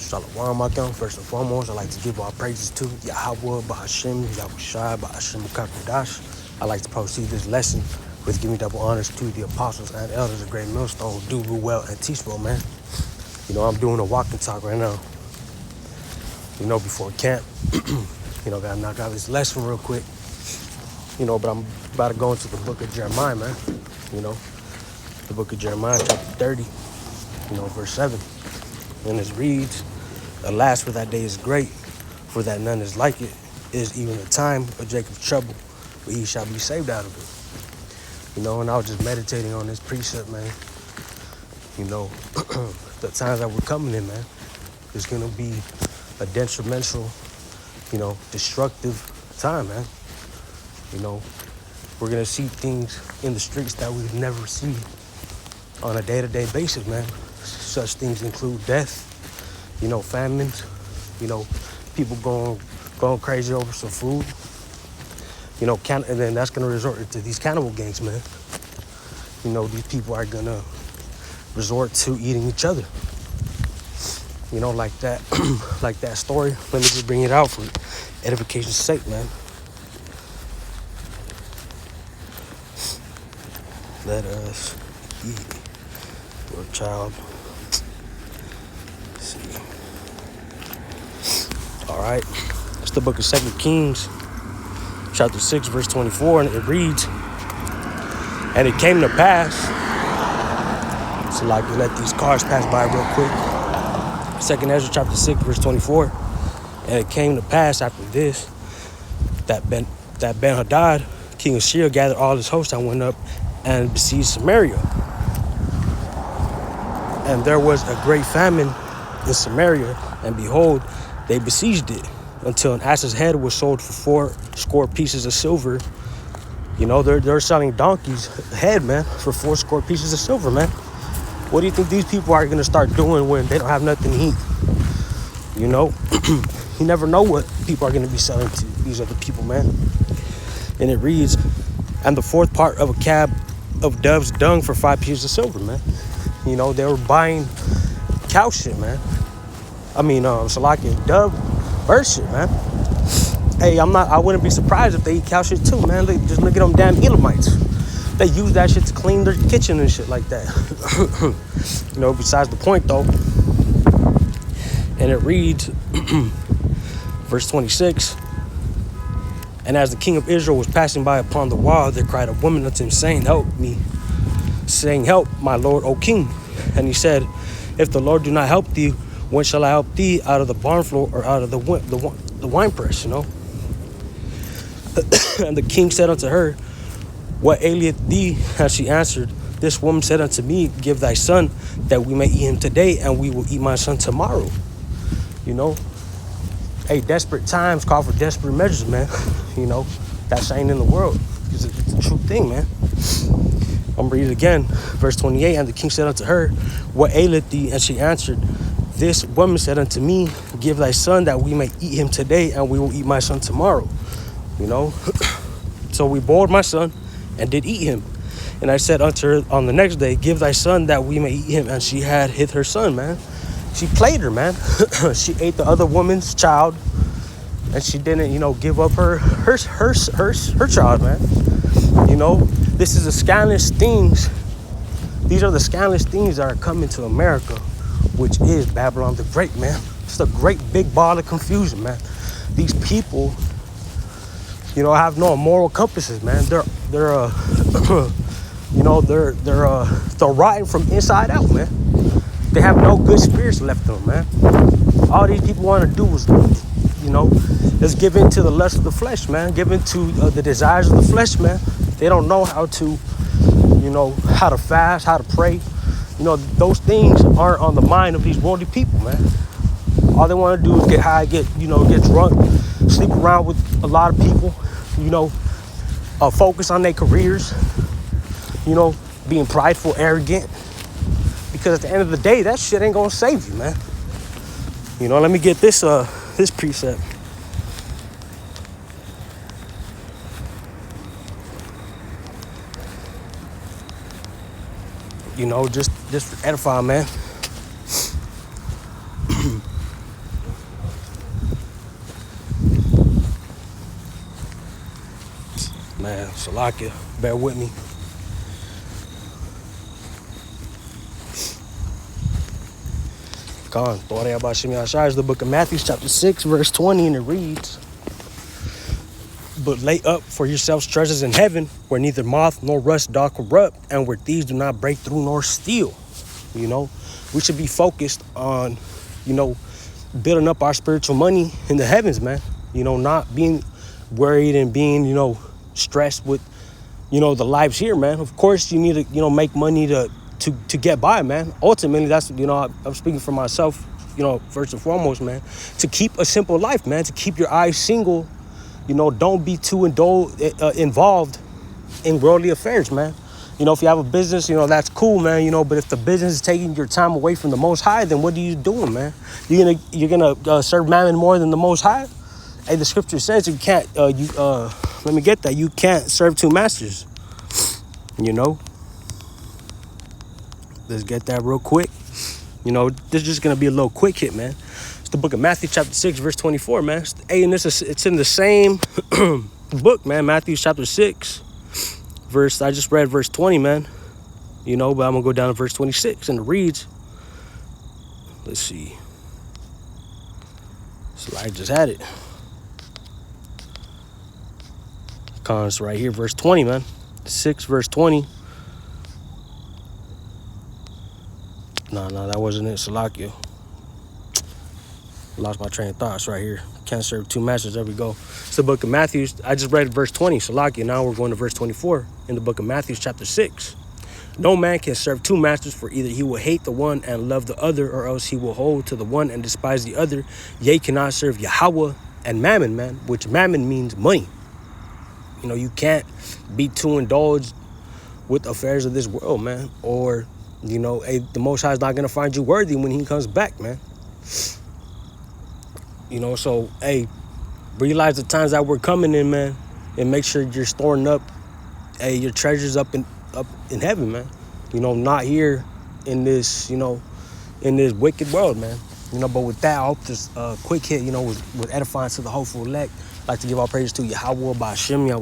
Shalom Akim. First and foremost, I'd like to give all praises to Yahweh, Bahashem, Yahushai, Bahashem Kakadash. I'd like to proceed this lesson with giving double honors to the apostles and elders of Great Millstone who do rule well and teach well, man. I'm doing a walk and talk right now, before camp. Gotta knock out this lesson real quick. But I'm about to go into the book of Jeremiah, man. The book of Jeremiah, chapter 30, verse 7. And it reads, "Alas, for that day is great, for that none is like it. It is even the time of Jacob's trouble, but he shall be saved out of it." And I was just meditating on this precept, man. The times that we're coming in, man, is going to be a detrimental, destructive time, man. We're going to see things in the streets that we've never seen on a day-to-day basis, man. Such things include death, famines, people going crazy over some food, and then that's going to resort to these cannibal gangs, man. These people are going to resort to eating each other, like that, like that story. Let me just bring it out for edification's sake, man. Let us eat your child. Let's see. All right. It's the book of 2 Kings, chapter 6, verse 24, and it reads, "And it came to pass," so let these cars pass by real quick. 2 Ezra chapter 6, verse 24, "And it came to pass after this, that Ben-Hadad, king of Syria, gathered all his hosts and went up and besieged Samaria. And there was a great famine in Samaria, and behold, they besieged it, until an ass's head was sold for 80 pieces of silver." They're selling donkeys' head, man, for 80 pieces of silver, man. What do you think these people are going to start doing when they don't have nothing to eat? You never know what people are going to be selling to these other people, man. And it reads, "And the fourth part of a cab of dove's dung for 5 pieces of silver," man. They were buying cow shit, man. Dove bird shit, man. Hey, I wouldn't be surprised if they eat cow shit too, man. Just look at them damn Elamites. They use that shit to clean their kitchen and shit like that. Besides the point though. And it reads, verse 26, "And as the king of Israel was passing by upon the wall, there cried a woman unto him, saying, Help me, saying, Help, my lord, O king. And he said, If the Lord do not help thee, when shall I help thee? Out of the barn floor or out of the wine press?" And the king said unto her, What aileth thee? And she answered, This woman said unto me, Give thy son, that we may eat him today, and we will eat my son tomorrow. Hey, desperate times call for desperate measures, man. That's ain't in the world. It's a true thing, man. I'm reading it again. Verse 28, "And the king said unto her, What aileth thee? And she answered, This woman said unto me, Give thy son, that we may eat him today, and we will eat my son tomorrow." So we boiled my son and did eat him. And I said unto her on the next day, Give thy son, that we may eat him. And she had hid her son, man. She played her, man. She ate the other woman's child, and she didn't, give up her child, man. This is the scandalous things. These are the scandalous things that are coming to America, which is Babylon the Great, man. It's a great big ball of confusion, man. These people, have no moral compasses, man. They're rotten from inside out, man. They have no good spirits left in them, man. All these people want to do is, is give in to the lust of the flesh, man. Give in to the desires of the flesh, man. They don't know how to, how to fast, how to pray. Those things aren't on the mind of these worldly people, man. All they want to do is get high, get drunk, sleep around with a lot of people, focus on their careers, being prideful, arrogant. Because at the end of the day, that shit ain't gonna save you, man. Let me get this precept. just for edifying, man. Salakia, bear with me. Khan, is the book of Matthew, chapter 6, verse 20, and it reads, "But lay up for yourselves treasures in heaven, where neither moth nor rust doth corrupt, and where thieves do not break through nor steal." You know, we should be focused on, building up our spiritual money in the heavens, man. Not being worried and being, stressed with, the lives here, man. Of course, you need to, make money to get by, man. Ultimately, that's, I'm speaking for myself, first and foremost, man. To keep a simple life, man. To keep your eyes single. Don't be too involved in worldly affairs, man. If you have a business, that's cool, man. But if the business is taking your time away from the Most High, then what are you doing, man? You're gonna serve Mammon more than the Most High? Hey, the scripture says you can't. Let me get that. You can't serve two masters. Let's get that real quick. This is just gonna be a little quick hit, man. It's the book of Matthew, chapter 6, verse 24, man. Hey, and it's in the same book, man. Matthew, chapter 6, I just read verse 20, man. But I'm gonna go down to verse 26, and it reads, let's see. So I just had it. Cons right here, verse 20, man. 6, verse 20. No, that wasn't it. Salakia. Lost my train of thoughts right here. Can't serve two masters. There we go. It's the book of Matthew. I just read verse 20. Salakia. Now we're going to verse 24 in the book of Matthew, chapter 6. "No man can serve two masters, for either he will hate the one and love the other, or else he will hold to the one and despise the other. Yea, cannot serve Yahweh and Mammon, man," which Mammon means money. You can't be too indulged with affairs of this world, man. Or, the Most High is not going to find you worthy when he comes back, man. So, hey, realize the times that we're coming in, man. And make sure you're storing up, your treasures up in heaven, man. Not here in this, in this wicked world, man. But with that, I hope this quick hit, was edifying to the hopeful elect. I'd like to give all praise to Yahweh, Ba'ashem, Yahweh